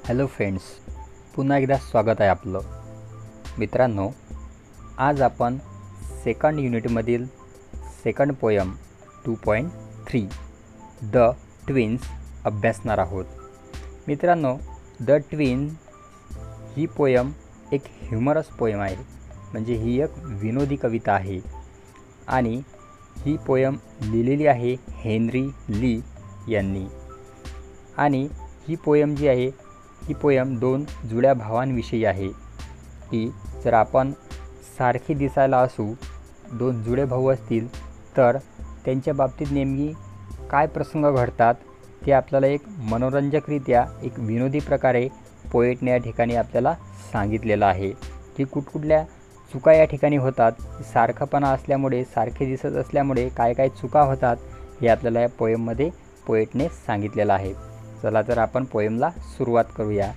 Hello friends, पुन्हा एकदा स्वागत आहे आपलं. मित्रांनो, आज आपण सेकंड युनिटमधील सेकंड पोयम 2.3 द ट्विन्स अभ्यासणार आहोत. मित्रांनो, द ट्विन्स ही पोयम एक ह्युमरस पोयम आहे, म्हणजे ही एक विनोदी कविता आहे आणि ही पोयम लिहिलेली आहे हेनरी ली यांनी. आणि ही पोयम जी आहे ही पोयम दोन जुळ्या भावांविषयी आहे की जर आपण सारखे दिसायला असू, दोन जुळे भाऊ असतील तर त्यांच्या बाबतीत नेमकी काय प्रसंग घडतात ते आपल्याला एक मनोरंजकरित्या एक विनोदी प्रकारे पोएटने या ठिकाणी आपल्याला सांगितलेलं आहे की कुठकुठल्या चुका या ठिकाणी होतात, सारखंपणा असल्यामुळे सारखे दिसत असल्यामुळे काय काय चुका होतात हे आपल्याला या पोएममध्ये पोएटने सांगितलेलं आहे. चला तर आपण पोएमला सुरुवात करूया.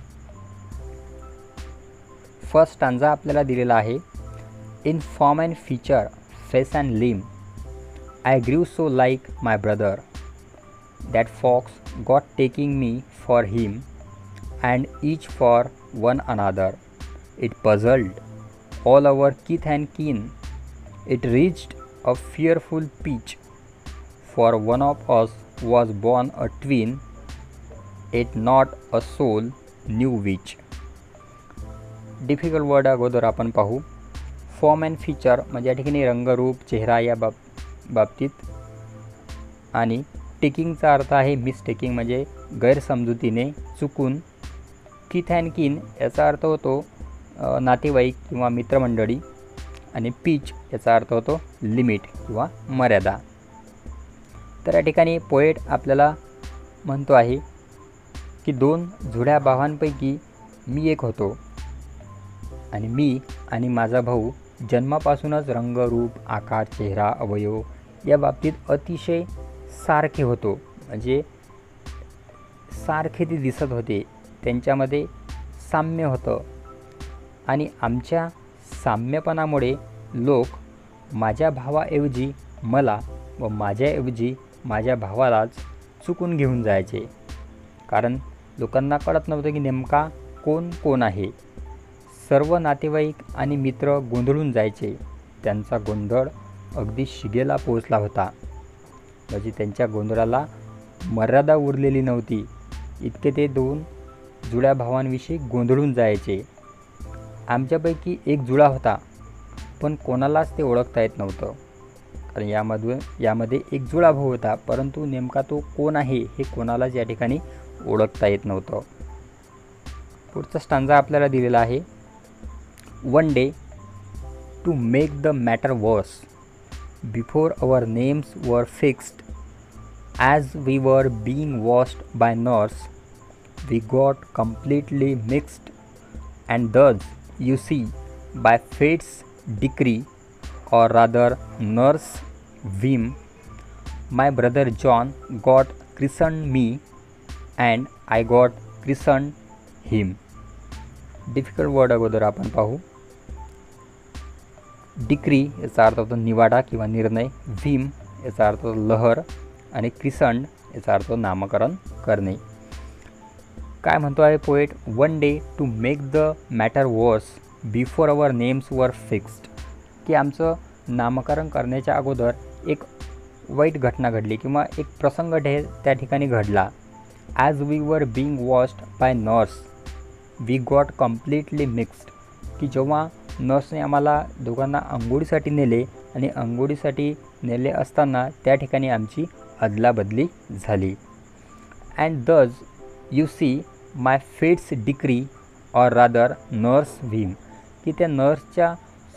फर्स्ट स्टांजा आपल्याला दिलेला आहे. In form and feature, face and limb, I grew so like my brother, that folks got taking me for him, and each for one another. It puzzled all our kith and kin. It reached a fearful pitch, for one of us was born a twin, yet not a soul knew which. Difficult word अगोदर आपण पाहू. Form and feature म्हणजे या ठिकाणी रंगरूप, चेहरा या बाबतीत. आणि टेकिंगचा अर्थ आहे मिसटेकिंग म्हणजे गैरसमजुतीने, चुकून. किथ अँड किन याचा अर्थ होतो नातेवाईक किंवा मित्रमंडळी. आणि पीच याचा अर्थ होतो लिमिट किंवा मर्यादा. तर या ठिकाणी पोएट आपल्याला म्हणतो आहे की दोन जुळ्या भावांपैकी मी एक होतो आणि मी आणि माझा भाऊ जन्मापासूनच रंग, रूप, आकार, चेहरा, अवयव या बाबतीत अतिशय सारखे होतो. म्हणजे सारखे ते दिसत होते, त्यांच्यामध्ये साम्य होतं. आणि आमच्या साम्यपणामुळे लोक माझ्या भावाऐवजी मला व माझ्याऐवजी माझ्या भावालाच चुकून घेऊन जायचे, कारण लोकांना कळत नव्हतं की नेमका कोण आहे. सर्व नातेवाईक आणि मित्र गोंधळून जायचे. त्यांचा गोंधळ अगदी शिगेला पोहोचला होता, म्हणजे त्यांच्या गोंधळाला मर्यादा उरलेली नव्हती, इतके ते दोन जुळ्या भावांविषयी गोंधळून जायचे. आमच्यापैकी एक जुळा होता, पण कोणालाच ते ओळखता येत नव्हतं, कारण यामध्ये एक जुळा भाऊ होता, परंतु नेमका तो कोण आहे हे कोणालाच या ठिकाणी ओळखता येत नव्हतं. पुढचा स्टांजा आपल्याला दिलेला आहे. One day to make the matter worse, before our names were fixed, as we were being washed by nurse, we got completely mixed, and thus you see by fate's decree, or rather nurse whim, my brother John got christened me and I got christened him. Difficult word अगोदर आपण पाहू. Decree याचा अर्थ होतो निवाडा किंवा निर्णय, व्हीम याचा अर्थ होतो लहर, आणि क्रिसंड याचा अर्थ नामकरण करणे. काय म्हणतो आहे poet? One day to make the matter worse before our names were fixed, की आमचं नामकरण करण्याच्या अगोदर एक वाईट घटना घडली किंवा एक प्रसंग त्या ठिकाणी घडला. As we were being washed by nurse, we got completely mixed, की जेव्हा नर्सने आम्हाला दोघांना अंघोळीसाठी नेले आणि अंघोळीसाठी नेले असताना त्या ठिकाणी आमची अदलाबदली झाली. And thus you see my fate's decree or rather nurse whim, की त्या नर्सच्या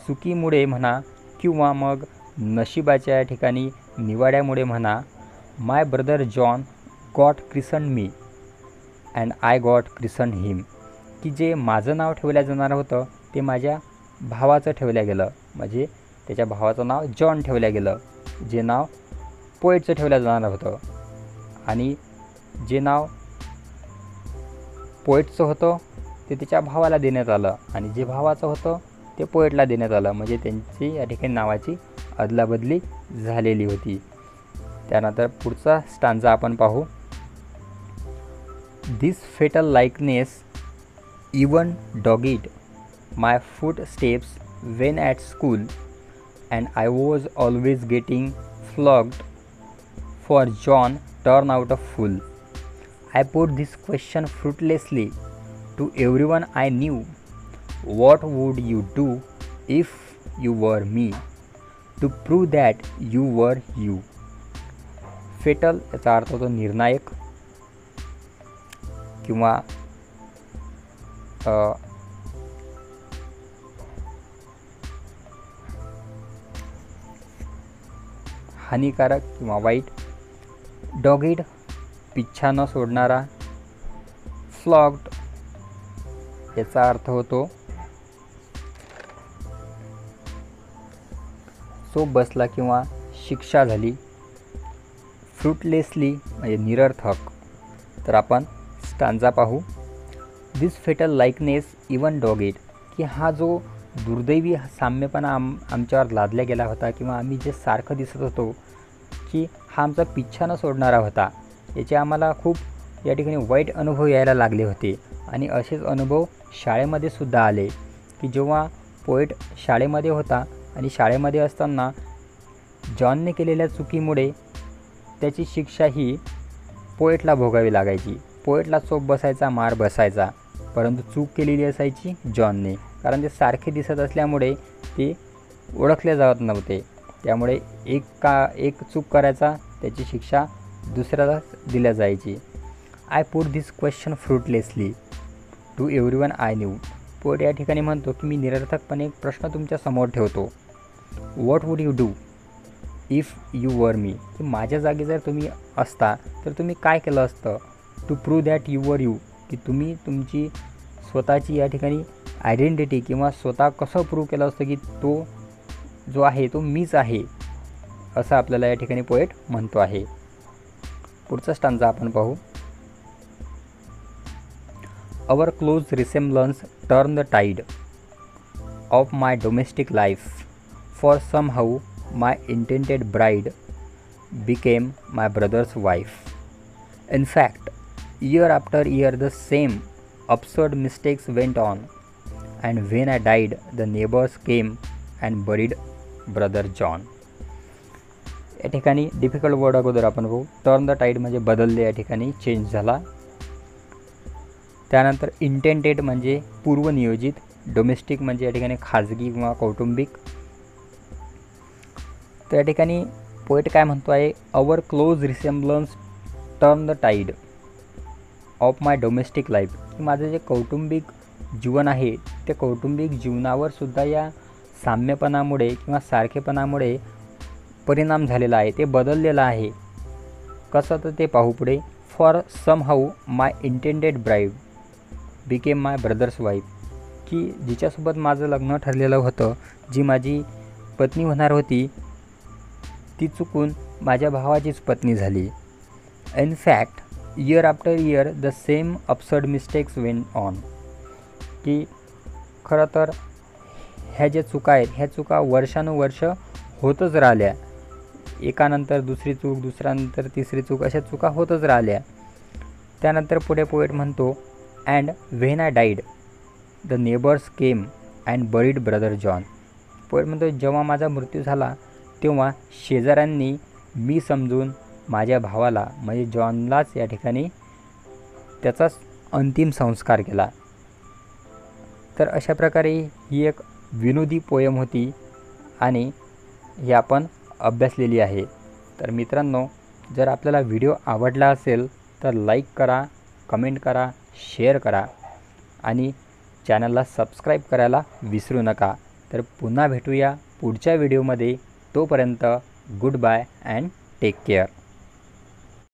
चुकीमुळे म्हणा किंवा मग नशिबाच्या ठिकाणी निवाड्यामुळे म्हणा, my brother John got christened me and I got christened him, की जे माझं नाव ठेवलं जाणार होतं ते माझ्या भावाचं ठेवलं गेलं, म्हणजे त्याच्या भावाचं नाव जॉन ठेवलं गेलं, जे नाव पोएटचं ठेवलं जाणार होतं. आणि जे नाव पोएटचं होतं ते त्याच्या भावाला देण्यात आलं, आणि जे भावाचं होतं ते पोएटला देण्यात आलं, म्हणजे त्यांची या ठिकाणी नावाची अदलाबदली झालेली होती. त्यानंतर पुढचा स्टांजा आपण पाहू. This fatal likeness even dogged my footsteps when at school, and I was always getting flogged for John turned out a fool. I put this question fruitlessly to everyone I knew. What would you do if you were me? To prove that you were you. Foetal याचा अर्थ होतो निर्णायक किंवा हानिकारक किंवा वाईट. डॉगिड पिच्छा न सोडणारा. फ्लॉग्ड याचा अर्थ होतो चोप बसला किंवा शिक्षा झाली. फ्रुटलेसली म्हणजे निरर्थक. तर आपण स्टांजा पाहू. दिस फेटल लाईकनेस इवन डॉगिड, की हा जो दुर्दैवी साम्यपणा आमच्यावर लादला गेला होता किंवा आम्ही जे सारखं दिसत होतो की हा आमचा पिच्छा न सोडणारा होता, याचे आम्हाला खूप या ठिकाणी वाईट अनुभव यायला लागले होते. आणि असेच अनुभव शाळेमध्ये सुद्धा आले की जेव्हा पोएट शाळेमध्ये होता आणि शाळेमध्ये असताना जॉनने केलेल्या चुकीमुळे त्याची शिक्षा ही पोएटला भोगावी लागायची. पोएटला चोप बसायचा, मार बसायचा, परंतु चूक केलेली असायची जॉनने, कारण ते सारखे दिसत असल्यामुळे ते ओळखले जात नव्हते. त्यामुळे एक चूक करायचा, त्याची शिक्षा दुसऱ्याला दिल्या जायची. I put this question fruitlessly to everyone I knew. Poet या ठिकाणी म्हणतो की मी निरर्थकपणे एक प्रश्न तुमच्या समोर ठेवतो. What would you do if you were me, की माझ्या जागी जर तुम्ही असता तर तुम्ही काय केलं असतं. To prove that you were you, की तुम्ही तुमची स्वतःची या ठिकाणी आयडेंटिटी किंवा स्वतः कसं प्रूव्ह केलं असतं की तो जो आहे तो मीच आहे, असं आपल्याला या ठिकाणी पोएट म्हणतो आहे. पुढचा स्टांजा आपण पाहू. Our close resemblance turn the tide of my domestic life, for somehow my intended bride became my brother's wife. In fact, year after year the same absurd mistakes went on, and when I died the neighbors came and buried brother John. या ठिकाणी difficult word अगोदर आपण बघू. Turn the tied म्हणजे बदलले, या ठिकाणी change झाला. त्यानंतर इंटेंटेड म्हणजे पूर्वनियोजित. डोमेस्टिक म्हणजे या ठिकाणी खाजगी किंवा कौटुंबिक. तर या ठिकाणी पोएट काय म्हणतो आहे, our close resemblance turn the tide of my domestic life, की माझं जे कौटुंबिक जीवन आहे ते कौटुंबिक जीवनावर सुद्धा या साम्यपणामुळे किंवा सारखेपणामुळे परिणाम झालेला आहे, ते बदललेलं आहे. कसं तर ते पाहू पुढे. For somehow my intended bride became my brothers wife, की जिच्यासोबत माझं लग्न ठरलेलं होतं, जी माझी पत्नी होणार होती, ती चुकून माझ्या भावाचीच पत्नी झाली. In fact year after year the same absurd mistakes went on, की खरं तर ह्या ज्या चुका आहेत ह्या चुका वर्षानुवर्ष होतच राहिल्या. एकानंतर दुसरी चूक, दुसऱ्यानंतर तिसरी चूक, अशा चुका होतच राहिल्या. त्यानंतर पुढे पोएट म्हणतो, and when I died the neighbours came and buried brother John. Poet म्हणतो जेव्हा माझा मृत्यू झाला तेव्हा शेजाऱ्यांनी मी समजून माझ्या भावाला म्हणजे जॉनलाच या ठिकाणी त्याचाच अंतिम संस्कार केला. तर अशा प्रकारे ही एक विनोदी पोयम होती आणि ही आपण अभ्यासलेली आहे. तर मित्रांनो, जर आपल्याला व्हिडिओ आवडला असेल तर लाईक करा, कमेंट करा, शेअर करा आणि चॅनलला सबस्क्राईब करायला विसरू नका. तर पुन्हा भेटूया पुढच्या व्हिडिओमध्ये. तोपर्यंत goodbye and take care.